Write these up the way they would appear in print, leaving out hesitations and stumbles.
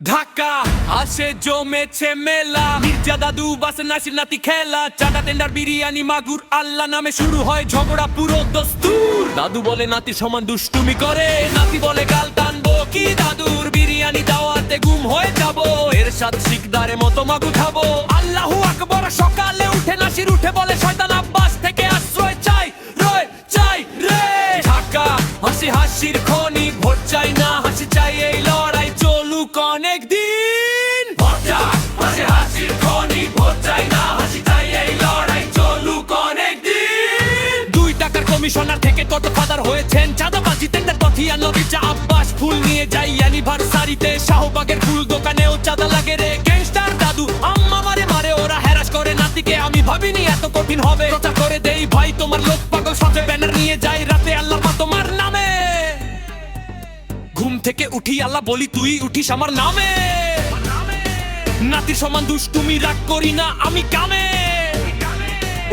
ঢাকা আসে জমেছে মেলা, মির্জা দাদু বাসে নাসির নাতি খেলা, চাটা টেন্ডার বিরিয়ানি মাগুর আল্লাহ নামে শুরু হয় ঝগড়া পুরো দস্তুর। দাদু বলে নাতি সমান দুষ্টুমি করে, নাতি বলে গাল টানবো কি দাদুর, বিরিয়ানি দাওয়াতে গুম হয়ে যাবো, এর সাথ শিকদারে মতো মাগু খাবো। আল্লাহু আকবার সকালে উঠে নাসির উঠে বলে শয়তান আব্বাস থেকে আশ্রয় চাই রয় চাই রে। ঢাকা হাসি হাসির খনি, ভোট চাই না হাসি চাই, এই লড়াই চলুক অনেক দিন। হাসি হাসির খনি, ভোট চাই না হাসি চাই, এই লড়াই চলুক অনেক দিন। 2 টাকার কমিশনার থেকে কত ফাদার হয়েছেন, চাঁদাবাজি টেন্ডার কথিয়া নবীচা আব্বাস ফুল নিয়ে যাই অ্যানিভার্সারিতে, শাহবাগের ফুল দোকানেও চাঁদা লাগে রে। গ্যাংস্টার দাদু আম্মা মারে মারে, ওরা হ্যারাস করে নাতিকে, আমি ভাবিনি এত কঠিন হবে। প্রচার করে দেই ভাই তোমার লোক পাগল, সাথে ব্যানার নিয়ে যাই রাতে আল্লাহ মা তোমার নামে। ঘুম থেকে উঠি আল্লাহ বলি তুই উঠিস আমার নামে, নাতির সমান দুষ্টুমি রাগ করি না আমি কামে।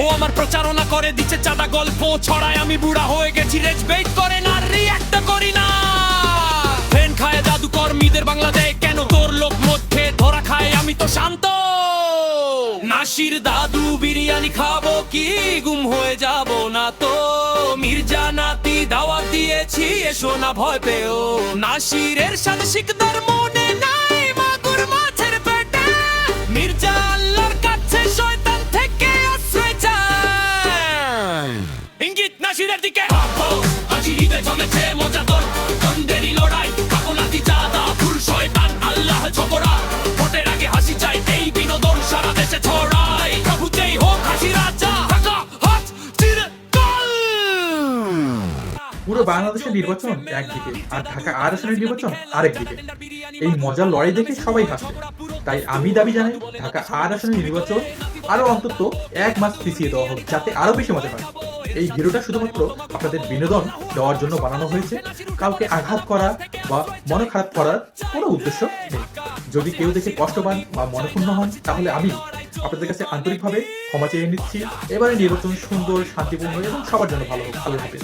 ও আমার প্রচারণা করে দিচ্ছে চাঁদা গল্প ছড়ায়, আমি বুড়া হয়ে গেছি রেজ বেট করে না রিঅ্যাক্ট করি না। ফ্রেন খায় দাদু কর্মীদের বাংলা দেয় কেন, তোর লোক মধ্যে ধরা খায় আমি তো শান্ত। নাসির দাদু বিরিয়ানি খাবো কি গুম হয়ে যাব না তো, মির্জা নাতি দাওয়াত দিয়েছি এসো না ভয় পেও। নাসিরের সাথে শিকদার মনে নাই মাগুর মাছের পেটে, মির্জা আল্লাহর কাছে শয়তান থেকে আশ্রয় চায়। ইঙ্গিত নাসিরের দিকে আজিরিতে জমেছে মজা তোর দন্ডেরই লড়াই, কাকু নাতি চাঁদা ফুল শয়তান আল্লাহ ঝগড়া, ভোটের আগে হাসি চাই এই বিনোদন সারা দেশে ছড়াই। প্রভু যেই হোক হাসি রাজা, ঢাকা হাত চিরকাল। পুরো বাংলাদেশের নির্বাচন একদিকে আর ঢাকা আর আসনের নির্বাচন আরেকদিকে, এই মজার লড়াই দেখে সবাই হাসছে। তাই আমি দাবি জানাই ঢাকা আর আসনের নির্বাচন আরো অন্তত 1 মাস পিছিয়ে দেওয়া হোক, যাতে আরো বেশি মজা হয়। এই ভিডিওটা শুধুমাত্র আপনাদের বিনোদন দেওয়ার জন্য বানানো হয়েছে, কাউকে আঘাত করা বা মন খারাপ করার কোনো উদ্দেশ্য নেই। যদি কেউ দেখে কষ্ট পান বা মনক্ষুণ্ণ হন, তাহলে আমি আপনাদের কাছে আন্তরিকভাবে ক্ষমা চেয়ে নিচ্ছি। এবারে নির্বাচন সুন্দর, শান্তিপূর্ণ এবং সবার জন্য ভালো হোক। আল্লাহ হাফেজ।